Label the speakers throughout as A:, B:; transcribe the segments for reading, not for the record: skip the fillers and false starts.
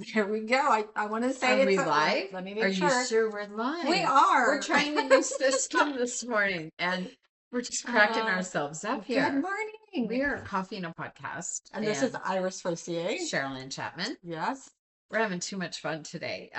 A: Here we go. I want to say
B: Are we
A: it's
B: live?
A: let me
B: Are
A: make
B: you
A: sure.
B: sure we're live?
A: We are.
B: We're trying a new system this morning and we're just cracking
A: Uh,
B: ourselves up
A: Good
B: here.
A: morning.
B: We're Coffee and a Podcast
A: And this is Iris Forcier.
B: Cheryl Ann Chapman.
A: Yes.
B: We're having too much fun today.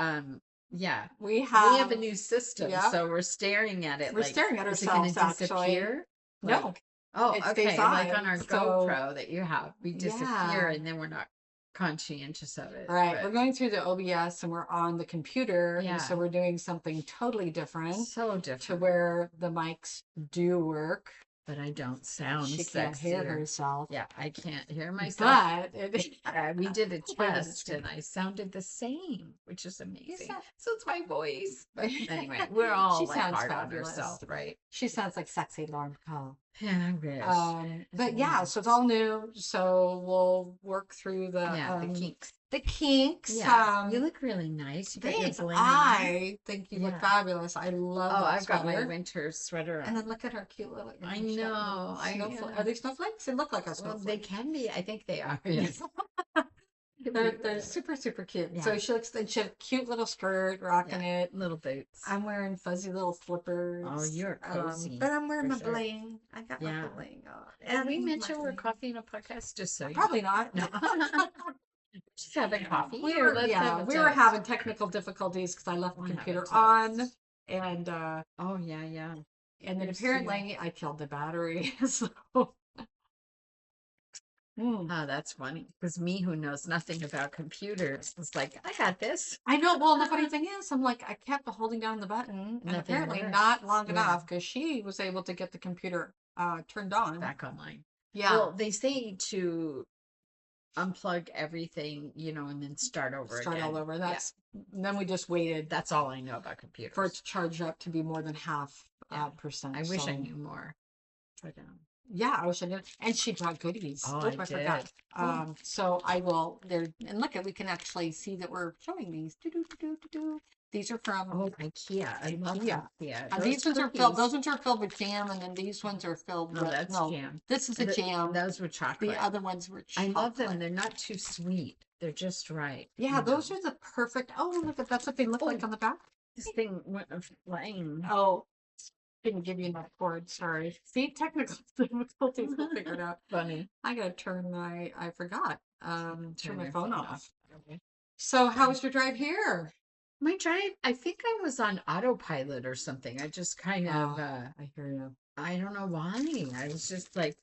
B: Yeah.
A: We
B: We have a
A: have,
B: new system,
A: yeah.
B: so we're staring at it
A: We're
B: like,
A: staring at
B: is it going
A: ourselves
B: to
A: actually.
B: disappear?
A: No,
B: Like, oh,
A: it
B: okay.
A: stays
B: Like
A: on.
B: on our
A: So,
B: GoPro that you have, we disappear
A: yeah.
B: and then we're not conscientious of it.
A: Right.
B: But
A: We're going through the OBS and we're on the computer. And
B: yeah,
A: so we're doing something totally different
B: so
A: to
B: different.
A: where the mics do work.
B: But I don't sound
A: She can't hear
B: sexier.
A: herself.
B: Yeah, I can't hear myself.
A: But
B: We did a
A: Wait a
B: test
A: minute.
B: and I sounded the same, which is amazing.
A: sound-
B: So it's my voice. But anyway, we're all
A: She
B: like
A: sounds
B: hard on
A: fabulous.
B: ourselves, right?
A: She sounds like sexy Lauren Cole.
B: Yeah, I wish.
A: But yeah, so it's all new. So we'll work through
B: Yeah, the kinks.
A: the kinks.
B: Yeah, you look really nice. You got your
A: Thanks.
B: bling on.
A: I think you look
B: Yeah.
A: fabulous. I love
B: Oh,
A: that
B: I've got my
A: sweater.
B: winter sweater
A: And
B: on.
A: then look at her cute little.
B: I
A: she's got
B: know.
A: little
B: I
A: snowflake. Are they snowflakes? They look like a
B: Well,
A: snowflake.
B: they can be. I think they are. Yes.
A: They're super, super cute.
B: Yeah.
A: So she looks, and she has a cute little skirt, rocking it.
B: Little boots.
A: I'm wearing fuzzy little slippers.
B: Oh, you're cozy.
A: But I'm wearing
B: for
A: my
B: sure.
A: bling. I got
B: Yeah.
A: my bling on.
B: Did we
A: my
B: mention we're
A: bling.
B: Coffee and a Podcast? Just so you
A: Probably not.
B: know. Just having coffee.
A: We
B: Here,
A: were,
B: let's have a
A: we were
B: toast.
A: having technical difficulties because I left the
B: We'll have a
A: computer
B: toast.
A: on, and
B: Oh, yeah.
A: and then
B: You're
A: apparently I killed the battery. So,
B: Oh, that's funny. Because me, who knows nothing about computers, was like, I got this.
A: I know. Well, the funny thing is, I'm like, I kept holding down the button, and
B: Nothing
A: apparently
B: worked.
A: not long
B: Yeah.
A: enough because she was able to get the computer turned on.
B: Back online.
A: Yeah.
B: Well, they say to unplug everything, and then start over
A: Start
B: again.
A: all over. Then we just waited
B: That's all I know about computers.
A: for it to charge up to be more than half percent.
B: I wish I
A: so-
B: knew more. But,
A: Yeah, I wish I did. And she brought goodies.
B: Oh,
A: Oop,
B: I
A: I forgot.
B: did. Cool.
A: So I will there and look at we can actually see that we're showing these. Do. These are from
B: IKEA. I love
A: IKEA.
B: IKEA.
A: And
B: Those
A: these ones are
B: cookies-
A: filled. Those ones are filled with jam, and then these ones are filled
B: No,
A: with
B: that's jam.
A: This is a jam.
B: Those were chocolate.
A: The other ones were
B: I
A: chocolate.
B: love them. They're not too sweet. They're just right.
A: Yeah, those are the perfect. Oh, look at that's what they look like on the back.
B: This thing went flying.
A: Oh, didn't give you enough cord. Sorry. See, technical difficulties. We'll figure it out.
B: Funny.
A: I gotta turn my. I forgot. Turn my
B: your
A: phone off.
B: Okay.
A: So, how was your drive here?
B: My drive, I think I was on autopilot or something. I just kind of,
A: I hear you.
B: I don't know why. I was just like,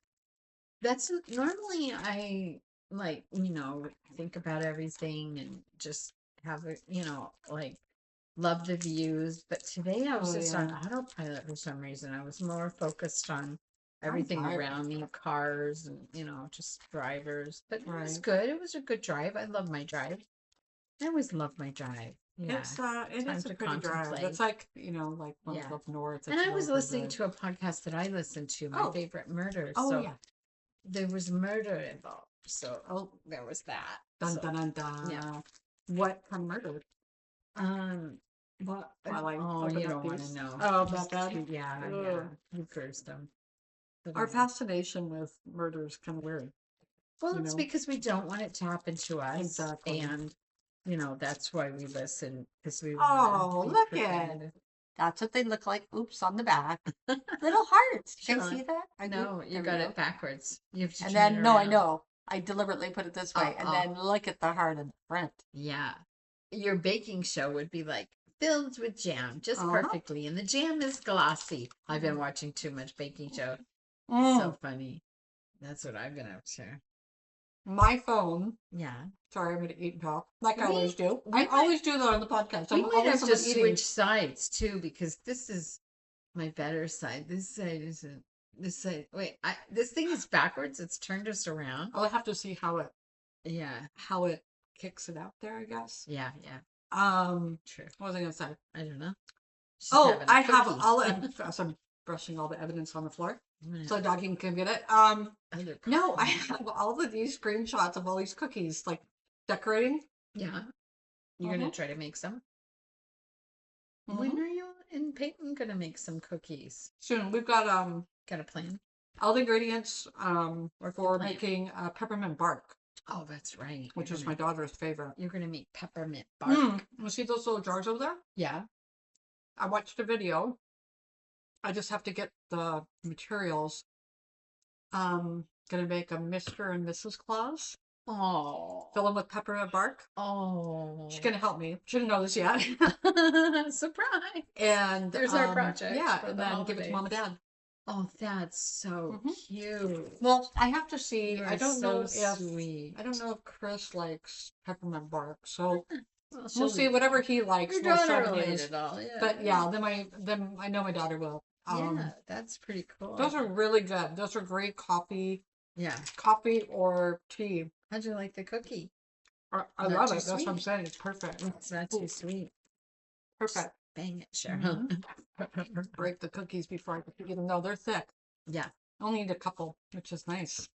B: that's normally I like, think about everything and just have it, like love the views. But today I was just on autopilot for some reason. I was more focused on everything around me, cars and, just drivers. But it was good. It was a good drive. I love my drive. I always love my drive. Yeah.
A: It is a pretty drive.
B: contemplate.
A: It's like, like 112 North.
B: And I was listening to a podcast that I listened to, my favorite murders.
A: Oh,
B: so
A: yeah.
B: there was murder involved. So there was that.
A: Dun,
B: So,
A: dun, dun, dun.
B: yeah.
A: What kind of murder?
B: What?
A: Well,
B: you
A: open up
B: don't want
A: these.
B: to know.
A: Oh,
B: Just-
A: about that?
B: Yeah.
A: Ugh.
B: You cursed them. But,
A: Our fascination with murder is kind of weird.
B: Well, it's because we don't want it to happen to us.
A: Exactly.
B: And, that's why we listen. Because we
A: Oh,
B: wanna be
A: look at
B: prepared.
A: That's what they look like. Oops, on the back. Little hearts. Can you
B: Sure.
A: see that? I
B: No, you got it backwards. You have to
A: And
B: turn
A: then,
B: it
A: no, I
B: around.
A: know. I deliberately put it this way. And then look at the heart in the front.
B: Yeah. Your baking show would be like filled with jam just
A: Uh-huh.
B: perfectly. And the jam is glossy. I've been watching too much baking show.
A: Mm.
B: So funny. That's what I've been up to.
A: My phone.
B: Yeah.
A: Sorry, I'm going to eat and talk. Like I
B: We-
A: always do.
B: we
A: I
B: might-
A: always do that on the podcast.
B: We
A: I'm
B: might
A: always
B: have to
A: eating.
B: switch sides too, because this is my better side. This side isn't. This side. Wait, this thing is backwards. It's turned us around.
A: I'll have to see how it
B: Yeah.
A: kicks it out there, I guess.
B: Yeah. True.
A: What was I going to say?
B: I don't know. She's
A: Oh,
B: having a
A: I have
B: cookie.
A: all as I'm brushing all the evidence on the floor.
B: I'm
A: So
B: gonna-
A: doggy can get it.
B: other
A: No, I
B: cookies.
A: have all of these screenshots of all these cookies, like decorating.
B: Yeah. You're gonna try to make some. When are you and Peyton gonna make some cookies?
A: Soon. We've got
B: Got a plan?
A: all the ingredients
B: Work the
A: for
B: plan.
A: making peppermint bark.
B: Oh, that's right.
A: which is my daughter's favorite.
B: You're gonna make peppermint bark.
A: You see those little jars over there?
B: Yeah.
A: I watched a video. I just have to get the materials. Gonna make a Mr. and Mrs. Claus.
B: Oh.
A: Fill them with peppermint bark.
B: Oh.
A: She's gonna help me. She didn't know this yet.
B: Surprise.
A: And
B: There's our project.
A: Yeah,
B: for
A: and
B: the
A: then give it to
B: holidays.
A: mom and dad.
B: Oh, that's so cute.
A: Well, I have to see.
B: You
A: I
B: are
A: don't know
B: so
A: if
B: sweet.
A: I don't know if Chris likes peppermint bark, so
B: Well,
A: we'll see. Whatever he likes,
B: Your
A: we'll
B: daughter
A: shove
B: will
A: in
B: eat
A: his.
B: it all. Yeah.
A: But then I know my daughter will.
B: Yeah, that's pretty cool.
A: Those are really good. Those are great coffee
B: Yeah.
A: or tea.
B: How'd you like the cookie?
A: I
B: Not
A: love
B: too
A: it. That's what I'm
B: sweet.
A: saying. It's perfect.
B: It's not too sweet.
A: Perfect.
B: Bang it, Cheryl.
A: Break the cookies before I eat them. No, they're thick.
B: Yeah.
A: I only need a couple, which is nice.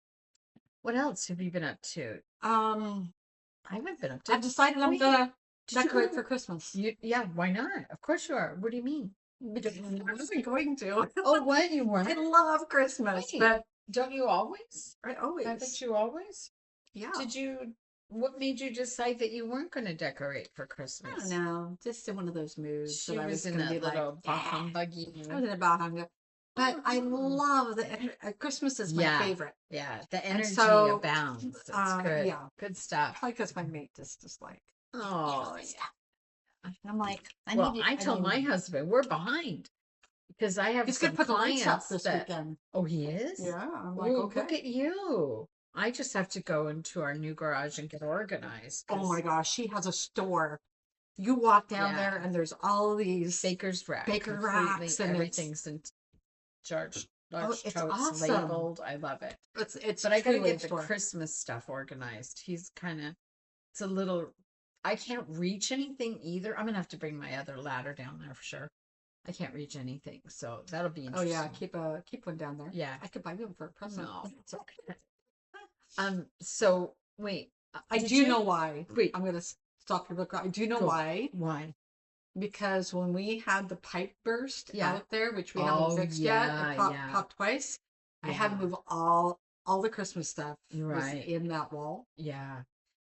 B: What else have you been up to?
A: I
B: I haven't been up to.
A: I've decided I'm
B: Wait,
A: gonna
B: did you
A: decorate
B: go-
A: for Christmas.
B: Yeah, why not? Of course you are. What do you mean?
A: Because I wasn't going to.
B: Oh, what? You
A: I
B: weren't?
A: love Christmas,
B: Wait.
A: but
B: Don't you always?
A: I always.
B: Haven't you always?
A: Yeah.
B: What made you decide that you weren't going to decorate for
A: I
B: Christmas?
A: don't know. Just in one of those moods
B: She
A: that I
B: was
A: was
B: in
A: gonna
B: that
A: be like,
B: little bah humbuggy mood.
A: I was in a bahanga. But I
B: Oh.
A: love Christmas is my
B: Yeah.
A: favorite.
B: Yeah, the energy
A: so,
B: abounds. It's good.
A: yeah.
B: Good stuff.
A: Probably because my mate is just like,
B: Oh,
A: yeah. And I'm like,
B: I told my husband we're behind because I have
A: he's
B: some
A: gonna put the lights up
B: clients
A: this
B: that.
A: weekend.
B: Oh, he is.
A: Yeah, I'm like,
B: Ooh,
A: okay.
B: look at you. I just have to go into our new garage and get organized.
A: Oh my gosh, she has a store. You walk down
B: Yeah.
A: there and there's all these
B: Baker's rack.
A: Baker
B: completely,
A: racks and
B: everything's in large
A: it's
B: totes
A: awesome.
B: labeled. I love it.
A: It's
B: But I gotta
A: truly a
B: get the
A: store.
B: Christmas stuff organized. It's a little, I can't reach anything either. I'm gonna have to bring my other ladder down there for sure. I can't reach anything, so that'll be
A: Oh
B: interesting.
A: yeah, keep one down there.
B: Yeah.
A: I could buy you one for a present.
B: No.
A: It's okay.
B: So wait,
A: I
B: did
A: do
B: you
A: know why.
B: wait?
A: I'm gonna stop your book. I do know
B: Go.
A: why.
B: Why?
A: Because when we had the pipe burst
B: Yeah.
A: out there, which we
B: Oh,
A: haven't fixed yet,
B: yeah,
A: it
B: yeah.
A: popped twice. I had to
B: Yeah.
A: move all the Christmas stuff was
B: Right.
A: in that wall.
B: Yeah.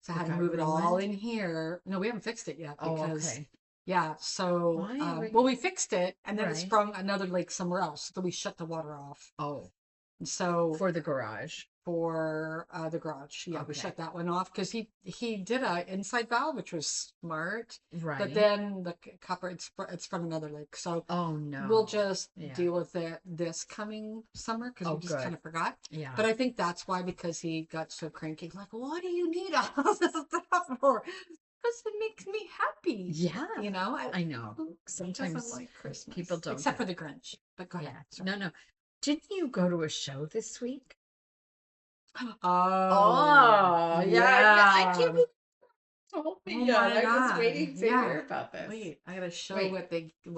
A: So I had to
B: got
A: move it all
B: ruined?
A: in here. No, we haven't fixed it yet
B: Oh,
A: because
B: okay.
A: yeah. So
B: Why?
A: well, we fixed it and then it
B: Right.
A: sprung another leak somewhere else. So we shut the water off.
B: Oh,
A: And so
B: for the garage.
A: for the garage, yeah, we
B: Okay.
A: shut that one off because he did a inside valve, which was smart.
B: Right.
A: But then the copper it's from another leak. So
B: Oh no.
A: we'll just
B: Yeah.
A: deal with it this coming summer because
B: Oh,
A: we just
B: good.
A: kind of forgot.
B: Yeah.
A: But I think that's why, because he got so cranky. Like, what do you need all this stuff for? Because it makes me happy.
B: Yeah.
A: You know,
B: I know.
A: who
B: Sometimes
A: doesn't like Christmas.
B: people don't
A: except
B: get
A: for the Grinch. But go ahead.
B: Yeah.
A: Sorry.
B: No. Didn't you go to a show this week?
A: Oh,
B: yeah. I can't believe you told me
A: Oh
B: yet.
A: my
B: I was
A: God.
B: waiting to
A: Yeah.
B: hear about this.
A: Wait, I gotta show
B: Wait.
A: what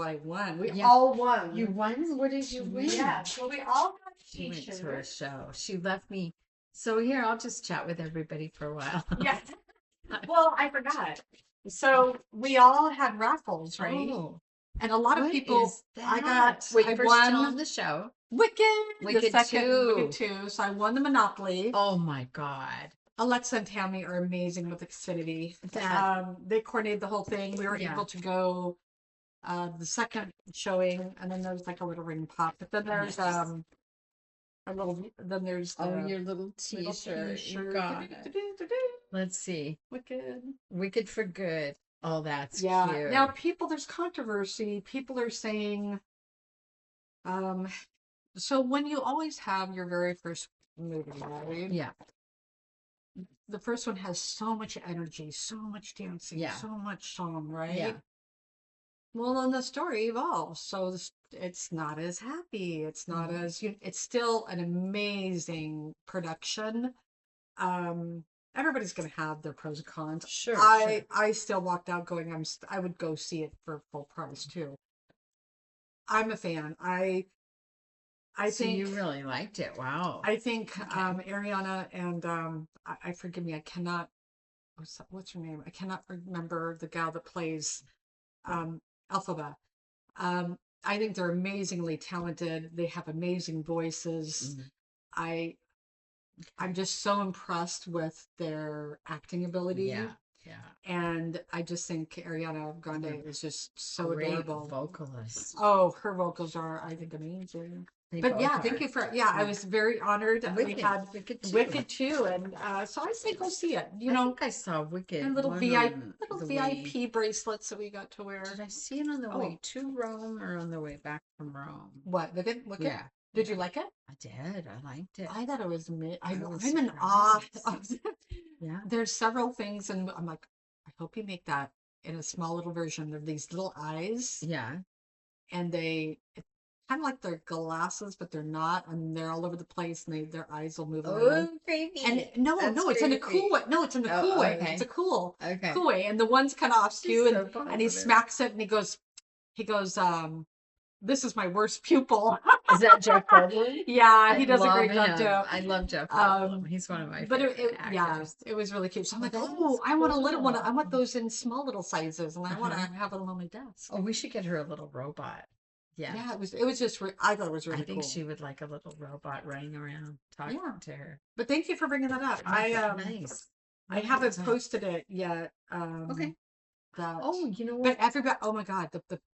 A: I won. We
B: Yeah.
A: all won.
B: You won? What did you win?
A: Yeah, well, we all got
B: She went to a
A: t-shirts.
B: show. She left me. So here, I'll just chat with everybody for a while.
A: Yeah. Well, I forgot. So we all had raffles, right?
B: Oh,
A: And a lot of
B: what
A: people.
B: is
A: I
B: that?
A: got.
B: Wait,
A: I
B: first
A: won
B: tell 'em the show.
A: Wicked.
B: Wicked
A: the second
B: 2.
A: Wicked 2. So I won the Monopoly.
B: Oh my God.
A: Alexa and Tammy are amazing with Xfinity.
B: That-
A: They coordinated the whole thing. We were
B: Yeah.
A: able to go the second showing, and then there's like a little ring pop. But then there's
B: Nice.
A: a little. Then there's the
B: Oh, your little
A: little
B: t-shirt. You
A: t-shirt.
B: got it.
A: Do-do-do-do-do.
B: Let's see.
A: Wicked.
B: Wicked for Good. Oh, that's
A: Yeah.
B: cute.
A: Now there's controversy. People are saying, so when you always have your very first movie, right?
B: Yeah.
A: The first one has so much energy, so much dancing,
B: Yeah.
A: so much song, right?
B: Yeah.
A: Well, then the story evolves, so it's not as happy. It's not
B: Mhm.
A: as it's still an amazing production. Everybody's going to have their pros and cons.
B: Sure.
A: I still walked out going, I would go see it for full price too. I'm a fan. I
B: So
A: think
B: you really liked it. Wow.
A: I think
B: Okay.
A: Ariana and I forgive me, I cannot what's her name? I cannot remember the gal that plays Alphaba. I think they're amazingly talented. They have amazing voices.
B: Mhm.
A: I'm just so impressed with their acting ability.
B: Yeah, yeah.
A: And I just think Ariana Grande is just so
B: Great
A: adorable.
B: vocalist.
A: Oh, her vocals are, I think, amazing.
B: They
A: But
B: both
A: yeah, thank
B: are.
A: you for, yeah, I was very honored. We
B: Wicked,
A: had
B: Wicked too.
A: Wicked too. And so I say go see it. You
B: I
A: know,
B: think I saw Wicked
A: and little
B: one
A: VIP,
B: on
A: little
B: the way.
A: VIP bracelets that we got to wear.
B: Did I see it on the
A: Oh,
B: way to Rome or on the way back from Rome?
A: what? Wicked? Wicked?
B: Yeah.
A: Did you like it?
B: I did. I liked it.
A: I thought it was
B: I was
A: I'm in awe.
B: surprised. Yeah.
A: There's several things, and I'm like, I hope you make that in a small little version of these little eyes,
B: Yeah.
A: and it's kind of like their glasses, but they're not, and they're all over the place, and their eyes will move around.
B: Oh, creepy.
A: And no,
B: That's
A: no, it's in a
B: creepy.
A: cool way. No, it's in a cool
B: Oh,
A: way.
B: okay.
A: It's a cool
B: Okay.
A: way. And the one's kind of off skew,
B: She's
A: and
B: so
A: and he
B: positive.
A: smacks it, and he goes, this is my worst pupil.
B: Is that Jeff Goldblum?
A: Yeah, he
B: I
A: does a
B: love
A: great job
B: him.
A: too.
B: I love Jeff Goldblum. He's one of my
A: But
B: favorite
A: yeah,
B: actors.
A: it was really cute. So I'm like,
B: Well, that
A: oh,
B: is
A: I want a little one.
B: cool.
A: I want those in small little sizes, and I want to
B: Uh-huh.
A: have them on my desk.
B: Oh, we should get her a little robot. Yeah.
A: Yeah, it was just I thought it was really
B: I think
A: cool.
B: she would like a little robot running around talking to her.
A: But thank you for bringing that up.
B: Nice.
A: I haven't posted it yet.
B: Okay.
A: That,
B: Oh, you know
A: but
B: what?
A: everybody, oh my God,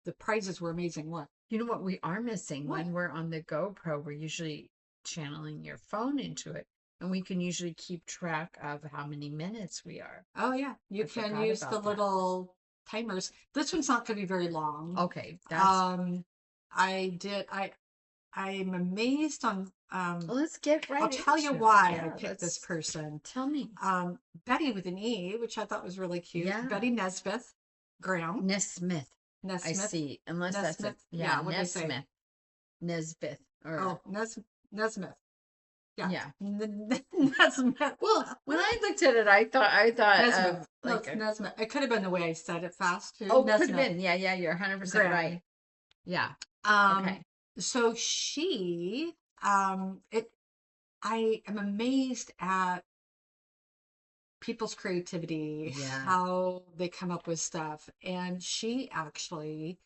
A: the prizes were amazing. What?
B: You know what we are missing?
A: What?
B: When we're on the GoPro, we're usually channeling your phone into it, and we can usually keep track of how many minutes we are.
A: Oh yeah, you
B: I
A: can
B: forgot
A: use the
B: about that.
A: little timers. This one's not going to be very long.
B: Okay, that's
A: I'm amazed on
B: let's get right
A: I'll tell you
B: into it.
A: why
B: Yeah,
A: I picked this person.
B: Tell me.
A: Betty with an E, which I thought was really cute.
B: Yeah.
A: Betty Nesbeth Graham.
B: Nesmith. I
A: Nesmith.
B: see. Unless that's
A: Nesmith?
B: a
A: Yeah, what'd they say?
B: Nesmith. Nesbeth. Or
A: Oh, Nesmith. Yeah.
B: yeah.
A: Nesmith.
B: Well, when I looked at it, I thought
A: Nesmith. No,
B: like
A: it's Nesmith. It could have been the way I said it fast too.
B: oh, could
A: Nesmith.
B: have been. Yeah, yeah, you're 100%
A: Graham.
B: right. Yeah.
A: Okay. So she, I am amazed at people's creativity,
B: Yeah.
A: how they come up with stuff. And she actually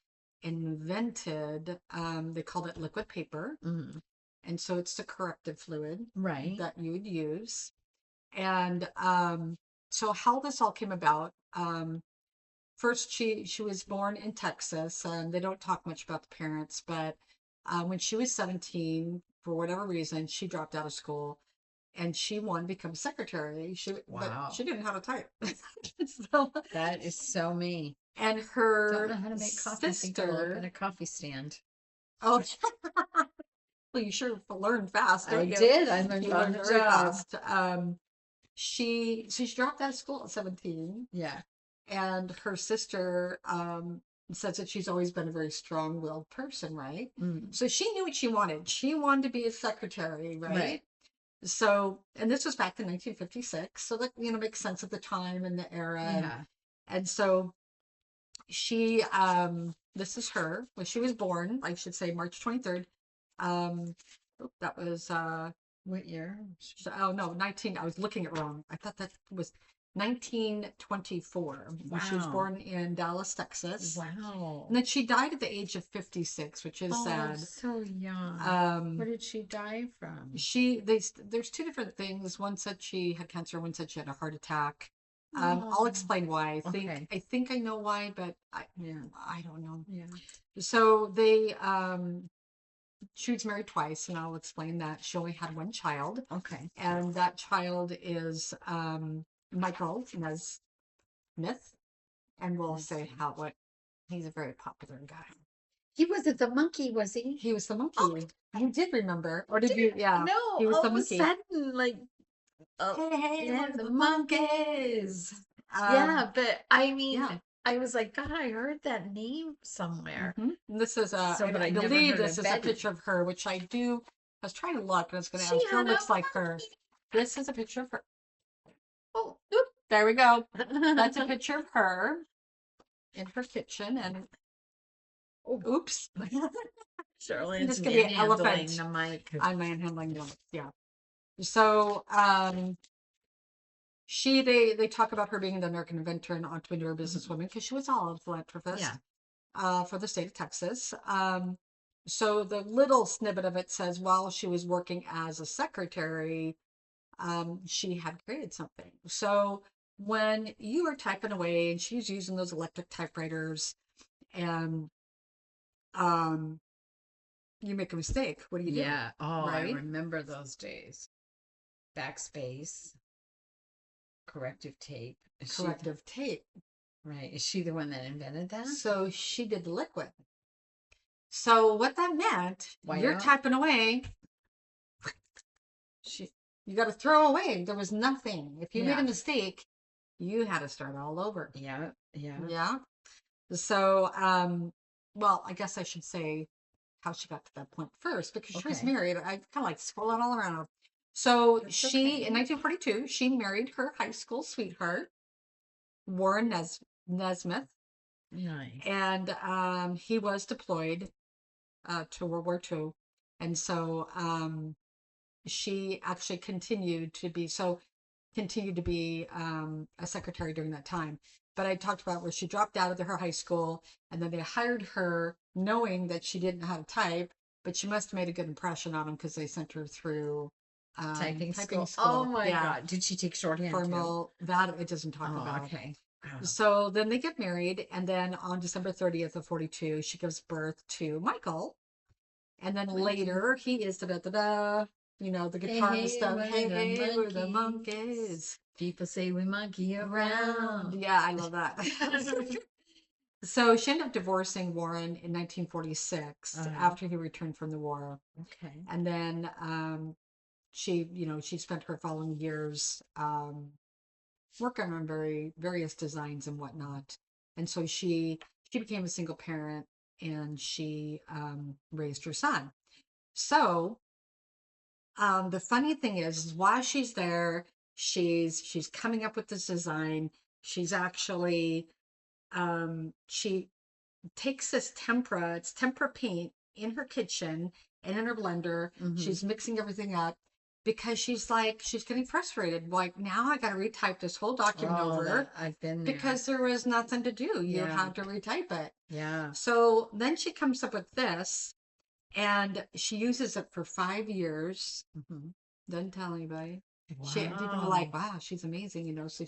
A: invented, they called it liquid paper.
B: Mhm.
A: And so it's the corrective fluid
B: Right.
A: that you would use. And so how this all came about, first she was born in Texas, and they don't talk much about the parents, but when she was 17, for whatever reason, she dropped out of school and she wanted to become secretary.
B: Wow.
A: But she didn't know how to type. So,
B: That is so me.
A: and
B: Don't
A: her
B: know how to make coffee. I think I'll
A: sister,
B: open a coffee stand.
A: oh, well, you sure learned fast.
B: I
A: Don't you?
B: did. I learned
A: You
B: on
A: learned
B: the
A: very
B: job.
A: fast. She dropped out of school at 17,
B: Yeah.
A: and her sister says that she's always been a very strong-willed person, right?
B: Mm.
A: So she knew what she wanted. She wanted to be a secretary, right?
B: Right.
A: So, and this was back in 1956, so that makes sense at the time and the era.
B: Yeah.
A: And so she, this is her when she was born. I should say March 23rd. That was
B: What year?
A: oh no, 19. I was looking at wrong. I thought that was 1924. She was
B: Wow.
A: born in Dallas, Texas.
B: Wow.
A: And then she died at the age of 56, which is
B: Oh,
A: sad.
B: so young. Where
A: Um,
B: did she die from?
A: there's two different things. One said she had cancer. One said she had a heart attack. I'll
B: Oh,
A: explain why.
B: okay.
A: I think I know why, but
B: Yeah.
A: I don't know.
B: Yeah.
A: So she was married twice, and I'll explain that. She only had one child,
B: Okay.
A: and that child is Michael Nesmith, and we'll say what he's a very popular guy.
B: He wasn't the monkey, was he?
A: He was the monkey.
B: Oh.
A: You did remember, or did you? Yeah,
B: No,
A: he was
B: all
A: the
B: of a
A: monkey.
B: sudden, like,
A: Hey,
B: yeah,
A: look at
B: the
A: the
B: monkeys.
A: Um,
B: Yeah, but I mean,
A: yeah.
B: I was like, God, I heard that name somewhere.
A: Mhm. And this is
B: So, but
A: I
B: I never
A: believe
B: heard
A: this
B: of
A: is a
B: Betty.
A: picture of her, which I was trying to look, and I was going to
B: She
A: ask who
B: had a
A: looks like her.
B: monkey.
A: This is a picture of her.
B: Oh,
A: Oop, there we go. That's a picture of her in her kitchen, and oops,
B: Charlotte's
A: This could be an
B: manhandling
A: elephant.
B: the mic.
A: I'm manhandling them. Yeah. So they talk about her being the American inventor and entrepreneur businesswoman because she was all a philanthropist.
B: Yeah.
A: For the state of Texas. So the little snippet of it says while she was working as a secretary, she had created something. So when you were typing away and she was using those electric typewriters and um, you make a mistake, what do you do?
B: Yeah. Oh, I
A: Right?
B: remember those days. Backspace, corrective tape. Is she
A: Corrective tape.
B: right? Is she the one that invented that?
A: So she did the liquid. So what that meant, you're
B: Whiteout?
A: typing away, she, you got to throw away. There was nothing. If you made a
B: Yeah.
A: mistake, you had to start all over.
B: Yeah. Yeah.
A: Yeah. So, well, I guess I should say how she got to that point first because she was
B: Okay.
A: married. I kind of like scrolling all around. So
B: That's
A: she, in
B: okay.
A: 1942, she married her high school sweetheart, Warren Nesmith,
B: Nice.
A: and he was deployed to World War II. And so she actually continued to be a secretary during that time. But I talked about where she dropped out of her high school and then they hired her knowing that she didn't know how to type, but she must have made a good impression on them because they sent her through
B: Typing
A: typing
B: school. Oh
A: school.
B: my
A: Yeah,
B: God. Did she take shorthand too?
A: formal, that it doesn't talk
B: Oh,
A: about.
B: okay. Oh,
A: So then they get married, and then on December 30th of 42, she gives birth to Michael. And then
B: Mikey.
A: later he is da da da da, the
B: Hey,
A: guitar and
B: hey,
A: stuff.
B: we're
A: Hey,
B: the
A: hey, we're the
B: monkeys.
A: monkeys
B: People say we monkey
A: around.
B: around.
A: Yeah, I love that. So she ended up divorcing Warren in 1946
B: Uh-huh.
A: after he returned from the war.
B: Okay.
A: And then she spent her following years working on various designs and whatnot. And so she became a single parent and she raised her son. So the funny thing is while she's there, she's coming up with this design. She's actually she takes it's tempera paint in her kitchen and in her blender.
B: Mm-hmm.
A: She's mixing everything up because she's getting frustrated. Like now I got to retype this whole document
B: Oh,
A: over
B: that I've been there.
A: because there was nothing to do. You
B: Yeah.
A: have to retype it.
B: Yeah.
A: So then she comes up with this and she uses it for 5 years.
B: Mm-hmm.
A: Doesn't tell anybody. People are like,
B: Wow.
A: wow, she's amazing, So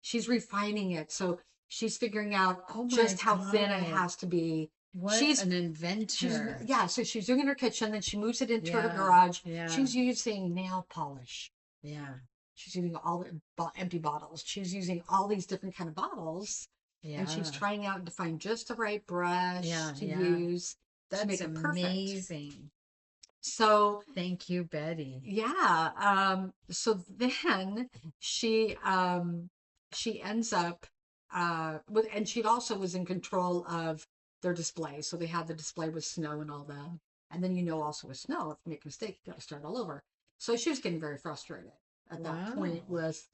A: she's refining it. So she's figuring out
B: Oh my
A: just how thin it
B: God.
A: has to be.
B: What
A: She's
B: an
A: she's
B: inventor.
A: yeah. So she's doing it in her kitchen, then she moves it into her
B: Yeah.
A: garage.
B: Yeah.
A: She's using nail polish.
B: Yeah.
A: She's using all the empty bottles. She's using all these different kind of bottles, and she's
B: Yeah.
A: trying out to find just the right brush
B: Yeah.
A: to
B: Yeah.
A: use to
B: That's
A: make it perfect.
B: amazing.
A: So
B: Thank you, Betty.
A: yeah. So then she ends up with, and she also was in control of their display. So they had the display with snow and all that. And then also with snow, if you make a mistake, you got to start all over. So she was getting very frustrated at that point
B: Wow.
A: with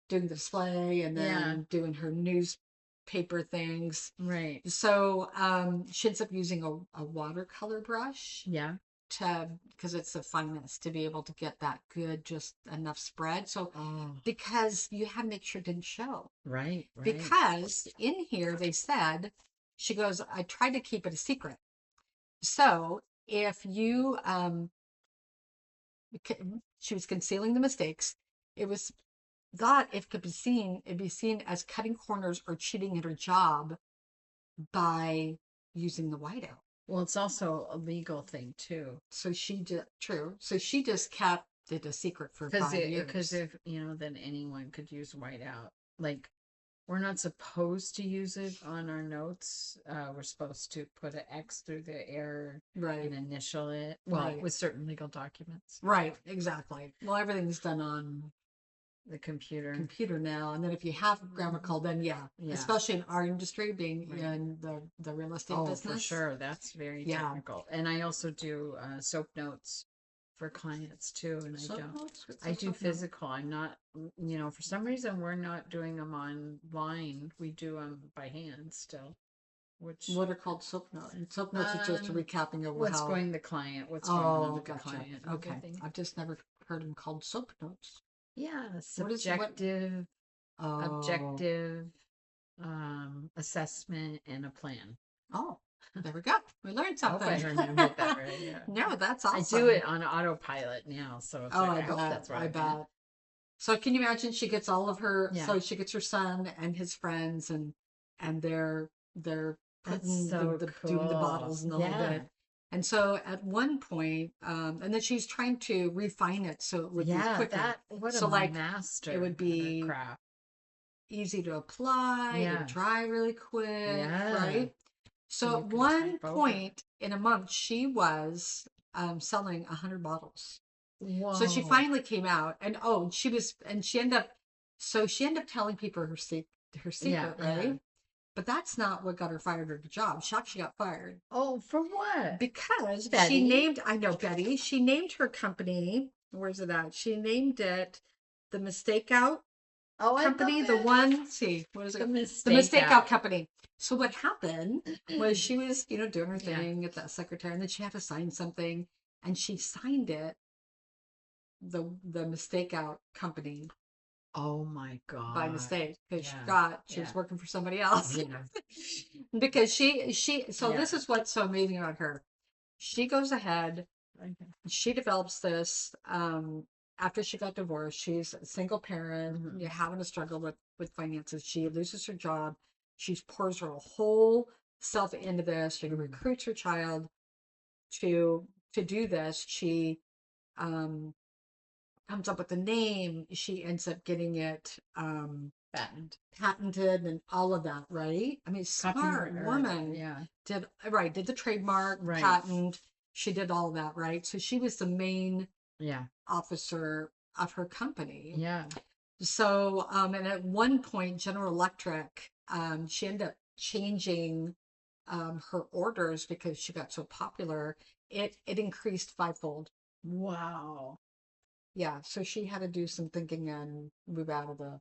A: doing the display and
B: Yeah.
A: then doing her newspaper things.
B: Right.
A: So she ends up using a watercolor brush
B: Yeah.
A: to because it's the funness to be able to get that good just enough spread. So
B: Oh,
A: because you have to make sure it didn't show.
B: right. Right.
A: Because in here they said she goes, I tried to keep it a secret. So if you she was concealing the mistakes, it was thought if it could be seen, it'd be seen as cutting corners or cheating at her job by using the whiteout.
B: Well, it's also a legal thing too.
A: So she just true. So she just kept it a secret for
B: Because
A: 5 years.
B: if then anyone could use whiteout. Like we're not supposed to use it on our notes. We're supposed to put an X through the error
A: Right.
B: and initial it. Well,
A: Right.
B: with certain legal documents.
A: Right. Exactly. Well, everything's done on
B: The computer.
A: computer now, and then if you have grammatical, then yeah,
B: Yeah.
A: especially in our industry, being
B: Right.
A: in the real estate
B: Oh,
A: business.
B: for sure. That's very
A: Yeah.
B: technical. And I also do soap notes for clients too. And
A: So
B: I do physical. I'm not, for some reason, we're not doing them online. We do them by hand still, which,
A: What are called soap notes? And soap notes is just a recapping of
B: what's
A: how.
B: going the client, what's going on with the
A: Gotcha.
B: client. and
A: Okay,
B: everything.
A: I've just never heard them called soap notes.
B: Yeah,
A: What is
B: subjective,
A: Oh.
B: objective, assessment, and a plan.
A: Oh, there we go. We learned
B: I hope
A: something.
B: I remembered that right. Yeah.
A: No, that's
B: I
A: awesome.
B: do it on autopilot now, so it's
A: Oh,
B: like, I hope that's right.
A: I bet. So can you imagine she gets all of her,
B: Yeah.
A: so she gets her son and his friends and they're
B: That's
A: putting
B: so
A: doing the
B: cool.
A: bottles and all of
B: Yeah.
A: it. And so at one point, and then she's trying to refine it so it would be
B: Yeah,
A: quicker.
B: that what a
A: So like it
B: master
A: would
B: at her
A: be
B: craft.
A: easy to apply, it would
B: Yeah.
A: dry really quick,
B: Yeah.
A: right?
B: So
A: So
B: you
A: at
B: can
A: one
B: type over.
A: point in a month, she was selling 100 bottles. So she
B: Whoa.
A: finally came out, and oh, she was, and she ended up, so she ended up telling people her
B: Yeah,
A: secret,
B: yeah.
A: right? But that's not what got her fired at the job. She actually got fired
B: Oh, for what?
A: because she
B: Betty?
A: named, I know Betty, she named her company. Where's it at? She named it the Mistake Out
B: Oh, I love
A: Company. The
B: it.
A: one, see, what is
B: The
A: it? The
B: mistake
A: Mistake Out
B: out.
A: Company. So what happened was she was, doing her
B: Yeah.
A: thing at that secretary, and then she had to sign something, and she signed it the Mistake Out Company
B: Oh my
A: by
B: God.
A: mistake because she
B: Yeah.
A: forgot she
B: Yeah.
A: was working for somebody else.
B: Yeah.
A: Because she so
B: Yeah.
A: this is what's so amazing about her. She goes ahead,
B: Okay.
A: she develops this after she got divorced. She's a single parent,
B: Mhm.
A: having to struggle with finances. She loses her job. She pours her whole self into this. She
B: Mhm.
A: recruits her child to do this. She um comes up with the name. She ends up getting it
B: Patent.
A: patented and all of that, right? I mean,
B: Copyright.
A: smart woman
B: Yeah.
A: did the trademark,
B: Right.
A: patent. She did all of that, right? So she was the main
B: Yeah.
A: officer of her company.
B: Yeah.
A: So, and at one point, General Electric, she ended up changing her orders because she got so popular. It increased fivefold.
B: Wow.
A: Yeah, so she had to do some thinking and move out of the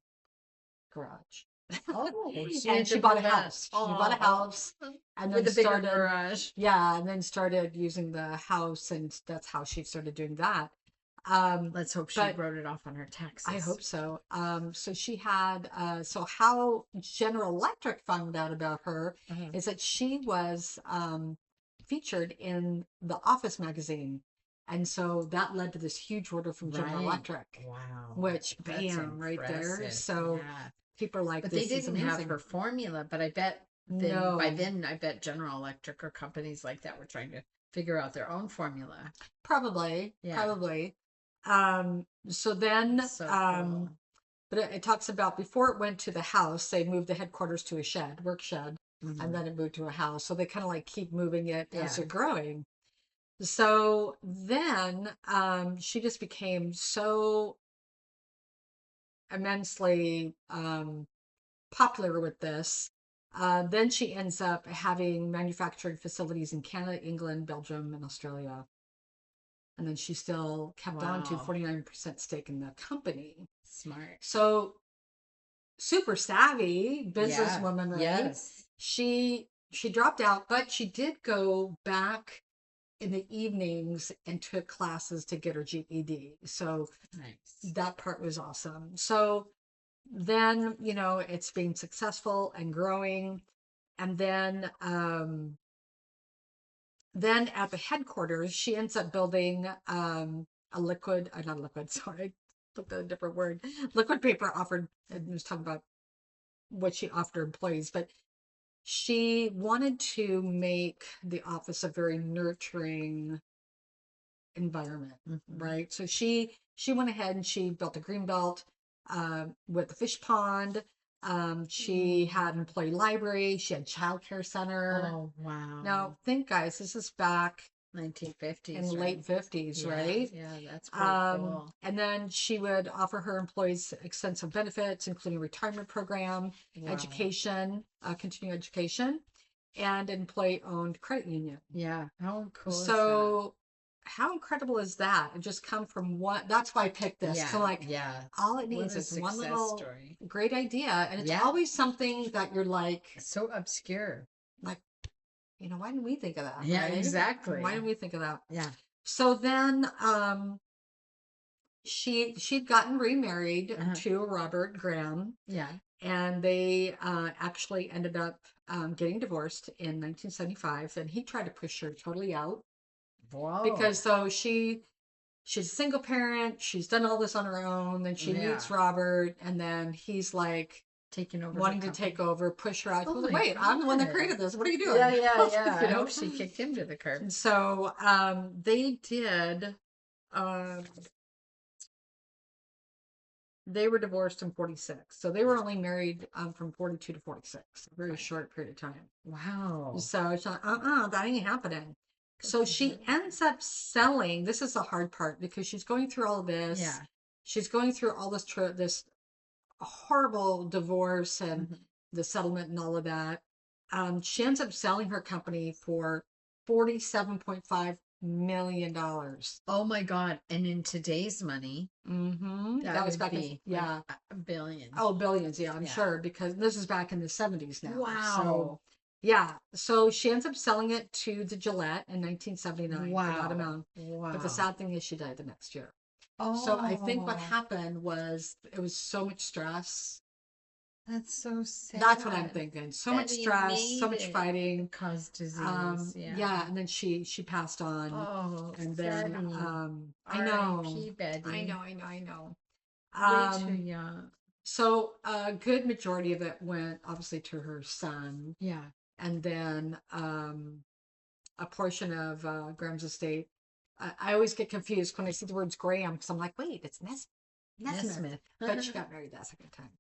A: garage.
B: Oh, she
A: And
B: had
A: she
B: to
A: bought a
B: move out.
A: house. She bought a
B: Oh,
A: house and then
B: with a bigger
A: started,
B: garage.
A: yeah, and then started using the house, and that's how she started doing that. Um,
B: Let's hope she
A: but
B: wrote it off on her
A: I
B: taxes.
A: hope so. So she had, so how General Electric found out about her
B: Uh-huh.
A: is that she was featured in the Office magazine. And so that led to this huge order from General
B: Right.
A: Electric,
B: Wow.
A: which
B: That's
A: bam, right there.
B: impressive.
A: So
B: Yeah.
A: people are like,
B: But they
A: this is
B: didn't have
A: amazing.
B: her formula, but I bet then by
A: No,
B: then I bet General Electric or companies like that were trying to figure out their own formula.
A: probably,
B: Yeah.
A: probably. So then,
B: So cool.
A: but it talks about before it went to the house, they moved the headquarters to a shed, work shed, and
B: Mhm.
A: then it moved to a house. So they kind of like keep moving it as
B: Yeah.
A: they're growing. So then she just became so immensely popular with this. Then she ends up having manufacturing facilities in Canada, England, Belgium, and Australia. And then she still kept on to
B: Wow.
A: 49% stake in the company.
B: Smart.
A: So super savvy
B: Yeah.
A: businesswoman, right?
B: Yes.
A: She dropped out, but she did go back in the evenings and took classes to get her GED. So
B: Nice.
A: that part was awesome. So then, it's being successful and growing. And then at the headquarters, she ends up building a liquid, not liquid, sorry, looked at a different word. Liquid paper offered, and was talking about what she offered employees, but she wanted to make the office a very nurturing environment,
B: Mhm.
A: right? So she went ahead and she built a green belt with a fish pond. She had an employee library. She had childcare center.
B: Oh, wow.
A: Now, think, guys, this is back in
B: 1950s,
A: the
B: right?
A: late 50s,
B: Yeah,
A: right?
B: yeah, that's pretty cool.
A: And then she would offer her employees extensive benefits, including retirement program,
B: Wow.
A: education, continuing education, and employee-owned credit union.
B: Yeah, how cool is that?
A: So, how incredible is that? It just come from one. That's why I picked this.
B: Yeah,
A: So, like,
B: yeah.
A: all it
B: What
A: needs
B: a
A: is one
B: success
A: little
B: story.
A: great idea, and it's
B: Yeah,
A: always something that you're
B: so obscure.
A: like, why didn't we think of that,
B: Yeah,
A: right? Why
B: exactly.
A: didn't we think of that?
B: Yeah.
A: So then, she'd gotten remarried
B: Uh-huh.
A: to Robert Graham,
B: Yeah.
A: and they actually ended up getting divorced in 1975, and he tried to push her totally out because
B: Whoa.
A: so she she's a single parent. She's done all this on her own. Then she
B: Yeah.
A: meets Robert, and then he's like
B: Taking over the
A: wanting to
B: company.
A: take over, push her out.
B: Oh
A: Like,
B: my
A: wait, I'm the one that
B: God.
A: created this. What are you doing?
B: Yeah, yeah, yeah.
A: You
B: I
A: know?
B: hope she kicked him to the curb.
A: And so um, they were divorced in 46. So they were only married from 42 to 46, a very short period of time.
B: Wow.
A: So it's like, that ain't happening. So she
B: Mhm.
A: ends up selling. This is the hard part because she's going through all this.
B: Yeah.
A: She's going through all this horrible divorce and
B: Mhm.
A: the settlement and all of that. She ends up selling her company for $47.5 million.
B: Oh my God. And in today's money,
A: That was
B: would
A: back in,
B: be
A: yeah.
B: like a billion.
A: Oh, billions, yeah, I'm
B: Yeah.
A: sure, because this is back in the 70s now. So,
B: Wow.
A: yeah. So she ends up selling it to the Gillette in 1979 for that
B: Wow.
A: amount. But the
B: Wow.
A: sad thing is she died the next year. So I think what
B: Oh,
A: happened was it was so much stress.
B: that's so sad.
A: That's what I'm thinking. So much
B: Betty
A: stress, so
B: made
A: much
B: it.
A: fighting.
B: Caused disease. Yeah.
A: Yeah, and then she passed on.
B: Oh,
A: And then
B: Betty.
A: I know.
B: R.I.P. Betty.
A: I know.
B: Way too young.
A: So a good majority of it went obviously to her son,
B: Yeah.
A: and then a portion of Graham's estate. I always get confused when I see the words Graham because I'm like, wait, it's Nesmith.
B: Nesmith.
A: But she got married that second time.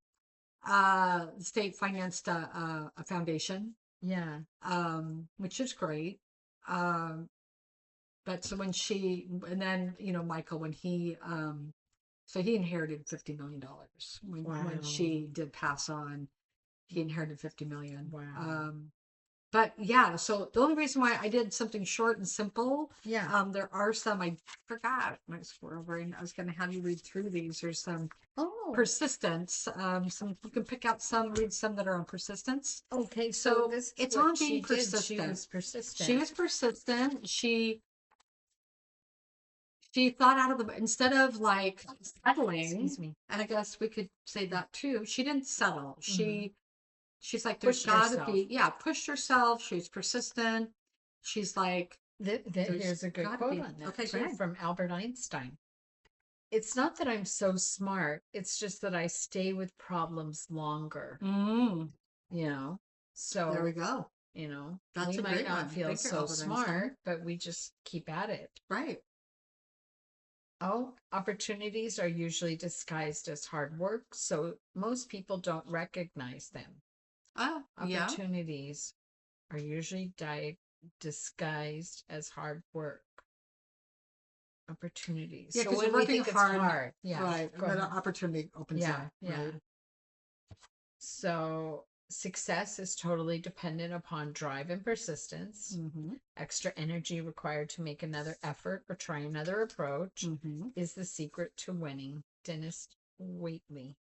A: The state financed a foundation,
B: Yeah.
A: which is great. Um, but so when she, and then, Michael, when so he inherited $50 million when
B: Wow.
A: she did pass on. He inherited 50 million.
B: Wow.
A: But yeah, so the only reason why I did something short and simple,
B: Yeah.
A: there are some I forgot my squirrel brain. I was going to have you read through these. There's some
B: Oh.
A: persistence. Some you can pick out some, read some that are on persistence.
B: Okay.
A: So
B: this is
A: it's
B: what
A: on
B: she
A: being
B: did.
A: persistent.
B: She was persistent.
A: She was persistent. She thought out of the instead of like settling.
B: Excuse me.
A: And I guess we could say that too. She didn't settle. She's like, there's
B: Pushed
A: got to
B: herself.
A: be, yeah, pushed herself. She was persistent. She's like,
B: Here's a good
A: gotta
B: quote
A: be.
B: on that
A: Okay, go
B: too,
A: ahead.
B: from Albert Einstein. It's not that I'm so smart. It's just that I stay with problems longer.
A: Mm,
B: You know.
A: there we
B: So
A: go. That's
B: we
A: a
B: might
A: great
B: not
A: one.
B: feel
A: Thank you,
B: so
A: Albert Einstein.
B: smart, but we just keep at it.
A: Right.
B: Oh, opportunities are usually disguised as hard work, so most people don't recognize them.
A: Oh, yeah.
B: Opportunities are usually disguised as hard work. Opportunities.
A: Yeah,
B: So
A: because you're
B: when we
A: working
B: think it's
A: hard.
B: hard, yeah,
A: Right.
B: go
A: And then an
B: ahead.
A: opportunity opens
B: Yeah,
A: up.
B: yeah.
A: Right.
B: So success is totally dependent upon drive and persistence.
A: Mm-hmm.
B: Extra energy required to make another effort or try another approach
A: Mm-hmm.
B: is the secret to winning. Dennis Waitley.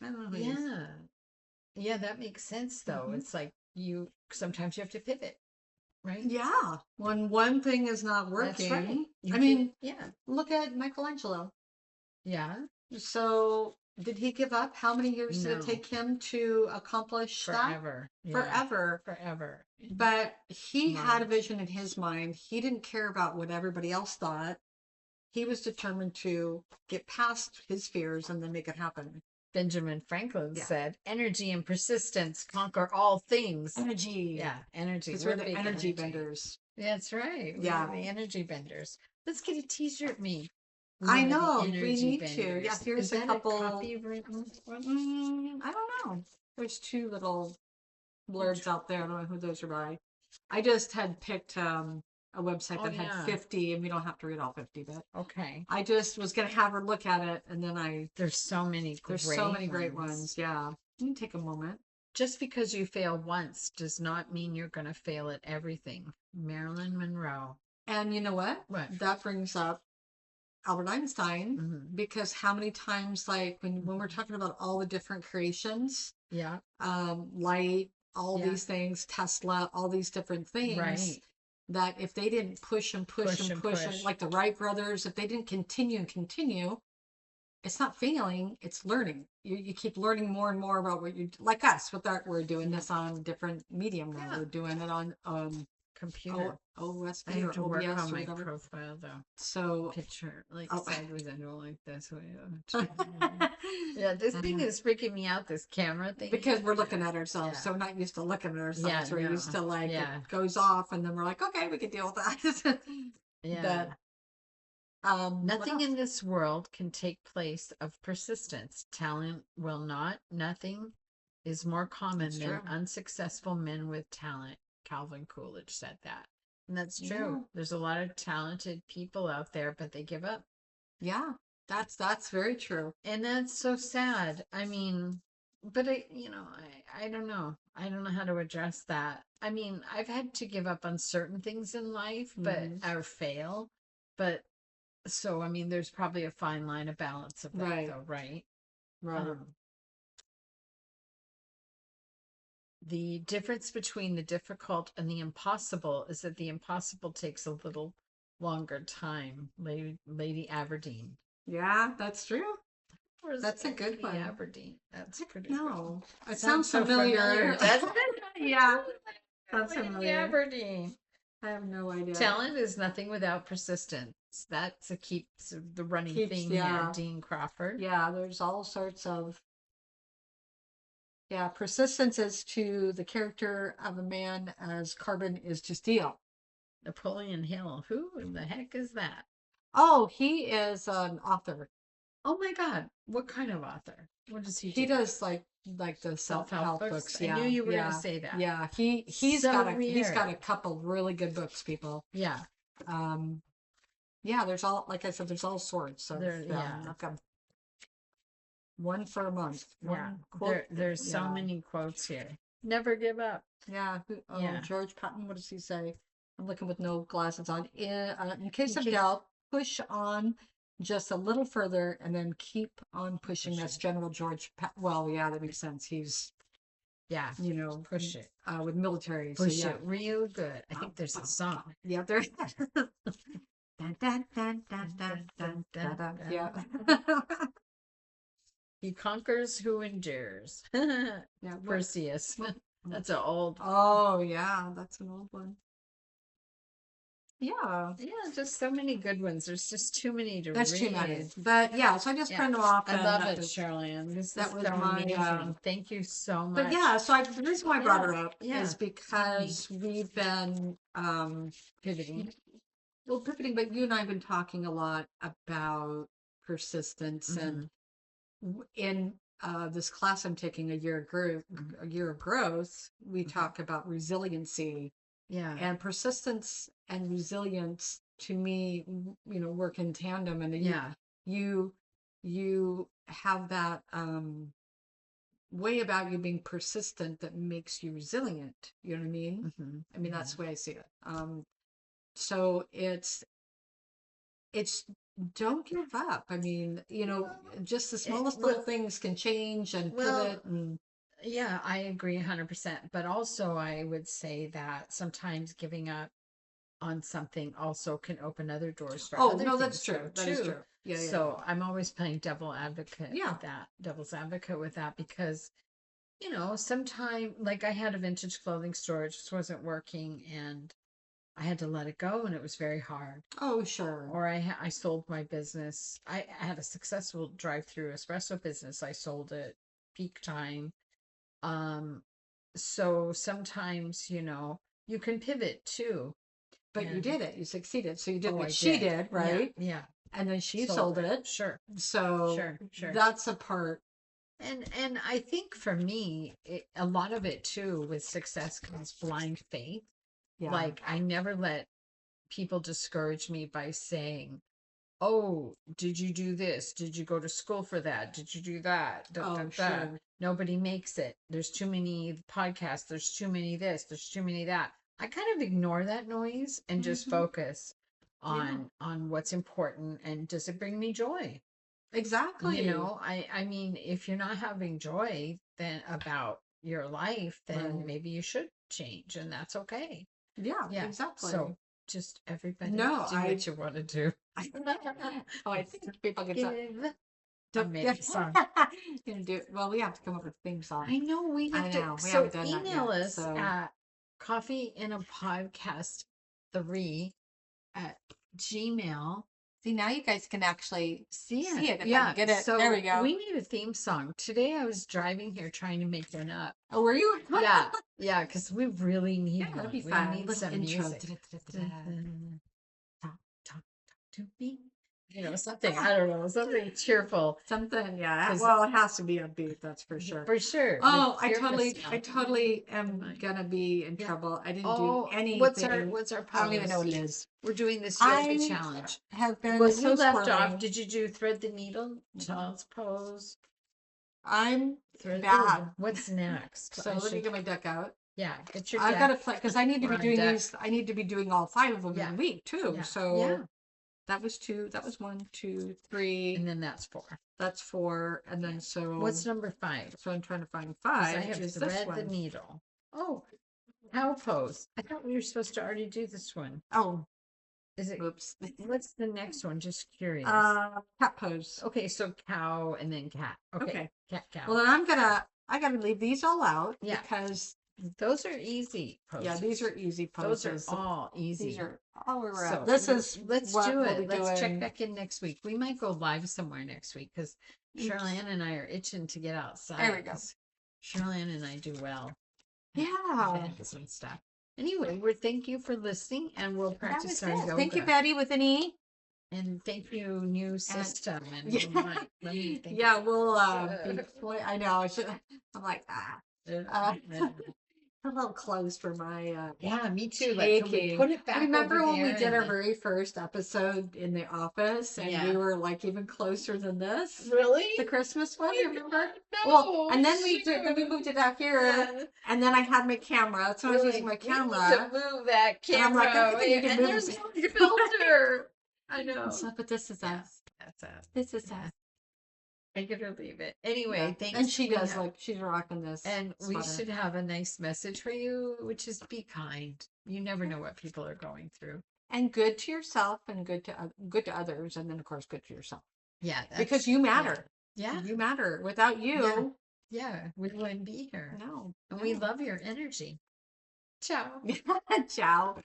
A: I don't know who he is.
B: Yeah. Yeah, that makes sense though.
A: Mhm.
B: It's like sometimes you have to pivot, right?
A: Yeah. When one thing is not
B: That's
A: working.
B: right.
A: I mean,
B: yeah.
A: look at Michelangelo.
B: Yeah.
A: So did he give up? How many years did
B: No.
A: it take him to accomplish
B: Forever.
A: that?
B: Yeah.
A: Forever.
B: Forever.
A: But he had a
B: Right.
A: vision in his mind. He didn't care about what everybody else thought. He was determined to get past his fears and then make it happen.
B: Benjamin Franklin
A: Yeah.
B: said, energy and persistence conquer all things.
A: Energy.
B: Yeah, energy.
A: Because we're the
B: big
A: energy benders.
B: That's right.
A: Yeah.
B: We're the energy benders. Let's get a t-shirt made.
A: I
B: We're the
A: know. We
B: energy
A: need to. Yeah,
B: benders.
A: here's
B: Is
A: a
B: that
A: couple.
B: a copywritten one?
A: I don't know. There's two little blurbs out there. I don't know who those are by. I just had picked a website that had 50, and we don't have to read all 50, but
B: Okay.
A: I just was going to have her look at it, and then
B: There's so many
A: great ones. Yeah. You can take a moment.
B: Just because you fail once does not mean you're going to fail at everything. Marilyn Monroe.
A: And you know what?
B: What?
A: That brings up Albert Einstein,
B: Mhm.
A: because how many times, like when we're talking about all the different creations,
B: Yeah.
A: light, all
B: Yeah.
A: these things, Tesla, all these different things,
B: Right.
A: that if they didn't push and push and push, like the Wright brothers, if they didn't continue and continue, it's not failing, it's learning. You keep learning more and more about what you like us with art. We're doing this on different medium now.
B: Yeah.
A: We're doing it on
B: computer. I
A: OSB
B: have
A: or
B: to work
A: OBS
B: on
A: or
B: my
A: whatever.
B: profile though.
A: So,
B: Picture like
A: oh,
B: sideways angle like this way. Yeah, this thing is freaking me out. This camera thing.
A: because we're looking at ourselves,
B: Yeah.
A: so we're not used to looking at
B: Yeah.
A: ourselves. We're
B: No.
A: used to like it
B: Yeah.
A: goes off, and then we're like, okay, we can deal with that.
B: Yeah.
A: But what
B: Nothing
A: else?
B: in this world can take place of persistence. Talent will not. Nothing is more common
A: That's
B: than
A: true.
B: unsuccessful men with talent. Calvin Coolidge said that. And that's
A: Yeah,
B: true. There's a lot of talented people out there, but they give up.
A: yeah, that's very true.
B: And that's so sad. I mean, but I don't know. I don't know how to address that. I mean, I've had to give up on certain things in life, but
A: Hmm.
B: or fail. But so, I mean, there's probably a fine line of balance of that,
A: Right,
B: though, right?
A: right.
B: Um, the difference between the difficult and the impossible is that the impossible takes a little longer time. Lady Aberdeen.
A: Yeah, that's true.
B: Where's
A: That's a good
B: Lady
A: one.
B: Aberdeen? That's pretty good.
A: No, it
B: Sounds
A: sounds
B: so familiar,
A: familiar.
B: doesn't it?
A: Yeah, sounds
B: Lady
A: familiar.
B: Aberdeen.
A: I have no idea.
B: Talent is nothing without persistence. That's a keeps the running
A: Keeps,
B: theme here.
A: yeah,
B: Dean Crawford.
A: yeah. There's all sorts of yeah. Persistence is to the character of a man as carbon is to steel.
B: Napoleon Hill. Who in the heck is that?
A: Oh, he is an author.
B: Oh my God. What kind of author? What does he
A: He
B: do?
A: does like the
B: Self-help
A: self-help
B: books?
A: books.
B: I knew
A: Yeah,
B: you were going to
A: yeah,
B: say that.
A: yeah. He's
B: So
A: he's got
B: weird.
A: a couple really good books, people.
B: Yeah.
A: Um, yeah. There's all like I said. There's all sorts of
B: Yeah.
A: like a one for a month.
B: Yeah.
A: One quote.
B: There's so
A: Yeah,
B: many quotes here. Never give up.
A: yeah. Oh,
B: Yeah.
A: George Patton. What does he say? I'm looking with no glasses on. In case
B: In
A: of
B: case
A: doubt, push on just a little further and then keep on pushing. That's
B: pushing.
A: General George Patton. Well, yeah, that makes sense. He's
B: Yeah.
A: you know,
B: Push it.
A: with military. So
B: Push
A: yeah,
B: it real good. I think there's a song.
A: yeah, there. Dun, dun, dun, dun, dun,
B: Dun,
A: dun,
B: dun,
A: dun, dun.
B: dun,
A: Yeah.
B: dun. He conquers who endures.
A: Yeah.
B: Perseus.
A: What-
B: That's an old.
A: Oh yeah, that's an old one. Yeah,
B: Yeah, just so many good ones. There's just too many to
A: that's too
B: read.
A: many. But yeah, so I just
B: Yeah.
A: printed them off.
B: I
A: And
B: love
A: that
B: it,
A: was,
B: Charlene. This
A: that
B: is
A: was
B: so
A: my.
B: amazing. Thank you so
A: But
B: much.
A: yeah, so the reason why I brought her up
B: Yeah.
A: is because we've been
B: Pivoting.
A: well pivoting, but you and I have been talking a lot about persistence and in this class I'm taking, a year of growth, we talk about resiliency
B: Yeah.
A: and persistence and resilience. To me, work in tandem, and
B: Yeah.
A: you have that way about you being persistent that makes you resilient. You know what I mean? I mean that's the way I see it. So it's don't give up. I mean, just the smallest little things can change and pivot and
B: yeah, I agree 100%. But also, I would say that sometimes giving up on something also can open other doors for
A: oh
B: other
A: no,
B: things
A: that's true.
B: though,
A: That is
B: too.
A: true. Yeah, yeah.
B: So I'm always playing
A: Yeah.
B: devil's advocate with that because, sometimes like I had a vintage clothing store, it just wasn't working and I had to let it go and it was very hard.
A: Oh, sure.
B: Or I sold my business. I had a successful drive-through espresso business. I sold it peak time. So sometimes, you can pivot too.
A: But you did it. You succeeded. So you did
B: Oh,
A: what
B: I
A: she
B: did.
A: did, right?
B: Yeah.
A: And then she
B: Sold
A: sold it.
B: Sure.
A: So
B: Sure.
A: that's a part.
B: And I think for me, a lot of it too with success comes blind faith.
A: Yeah.
B: Like I never let people discourage me by saying, "Oh, did you do this? Did you go to school for that? Did you do that?"
A: Sure.
B: Nobody makes it. There's too many podcasts. There's too many this. There's too many that. I kind of ignore that noise and just focus on what's important and does it bring me joy?
A: Exactly.
B: I mean, if you're not having joy then about your life, then
A: Right.
B: maybe you should change and that's okay.
A: Yeah,
B: Yeah.
A: exactly.
B: So just everybody
A: No,
B: do what you want to do.
A: Oh, I think people get
B: Give.
A: don't
B: Maybe a song.
A: Well, we have to come up with a theme song.
B: I know we have
A: I
B: to.
A: know, we
B: So
A: haven't done that
B: email
A: yet.
B: us
A: So
B: at coffeeandapodcast3@gmail.
A: See, now you guys can actually
B: See
A: see
B: it.
A: it if I
B: Yeah.
A: can get it.
B: So
A: There we go.
B: we need a theme song. Today I was driving here trying to make one up.
A: Oh, were you?
B: Yeah. Yeah. Because we really need
A: Yeah, that'd
B: one.
A: be
B: We
A: fun.
B: need
A: Little
B: some
A: intro.
B: music. Talk to me. Something, I don't know, something cheerful.
A: Something, yeah.
B: 'Cause-
A: Well, it has to be upbeat, that's for sure.
B: For sure.
A: Oh,
B: with
A: I
B: your
A: totally
B: personality.
A: am gonna be in
B: Yeah.
A: trouble. I didn't do
B: Oh,
A: anything.
B: what's our
A: I don't even know what
B: pose?
A: it is.
B: We're doing this
A: I
B: yoga challenge.
A: have been
B: Well,
A: so
B: you left
A: squirrely.
B: off. Did you do thread the needle? Child's pose.
A: I'm
B: Thread.
A: bad.
B: Ooh, what's next?
A: So let me get my deck out.
B: Yeah, get your
A: I've
B: deck.
A: got to play because I need to
B: We're
A: be
B: on
A: doing
B: deck.
A: these. I need to be doing all 5 of them
B: Yeah.
A: in a week too.
B: Yeah.
A: So
B: Yeah.
A: that was 2. That was 1, 2, 3.
B: And then that's 4.
A: That's 4. And then so
B: What's number 5?
A: So I'm trying to find
B: 'Cause
A: 5.
B: I have
A: Which is this
B: thread the
A: one.
B: needle. Oh, cow pose. I thought we were supposed to already do this one.
A: Oh,
B: Is it?
A: oops.
B: What's the next one? Just curious.
A: Cat pose.
B: Okay, so cow and then cat.
A: Okay.
B: Cat, cow.
A: Well, then I gotta leave these all out
B: Yeah.
A: because
B: Those are easy poses.
A: yeah, these are easy poses.
B: Those are all easy.
A: These are all we're
B: So
A: at. This is
B: let's
A: what
B: do
A: we'll
B: it.
A: be
B: Let's check
A: doing.
B: back in next week. We might go live somewhere next week because Charlene and I are itching to get outside.
A: There we go.
B: 'Cause Charlene and I do well.
A: Yeah.
B: Events and stuff. Anyway, thank you for listening, and we'll
A: That
B: practice
A: was
B: our
A: it.
B: yoga.
A: Thank you, Betty, with an E.
B: And thank you, new system. And
A: Yeah.
B: Mike. Let me think.
A: Yeah, we'll I know. I should. I'm like a little close for my
B: Yeah, me too. Like, can we
A: taking.
B: put it back
A: Remember
B: over
A: when we
B: there
A: did
B: and
A: our
B: then-
A: very first episode in the office and
B: Yeah.
A: we were like even closer than this?
B: Really?
A: The Christmas one, you remember?
B: No.
A: Well, and then we moved it out here,
B: Yeah.
A: and then I had my camera, so I was using my
B: We
A: camera.
B: need to move that
A: And I'm
B: camera.
A: like, I think we need to
B: and
A: move
B: there's
A: it.
B: no filter. I know.
A: So, but this is us.
B: That's us.
A: This is
B: Yeah.
A: us.
B: Take it or leave it. Anyway,
A: Yeah.
B: thanks.
A: And she
B: We
A: does
B: have-
A: like she's rocking this.
B: And we
A: sweater.
B: should have a nice message for you, which is be kind. You never know what people are going through.
A: And good to yourself and good to others, and then of course good to yourself
B: Yeah.
A: because you matter.
B: Yeah.
A: You matter. Without you,
B: Yeah. We wouldn't be here.
A: no.
B: And we love your energy. Ciao.
A: Ciao.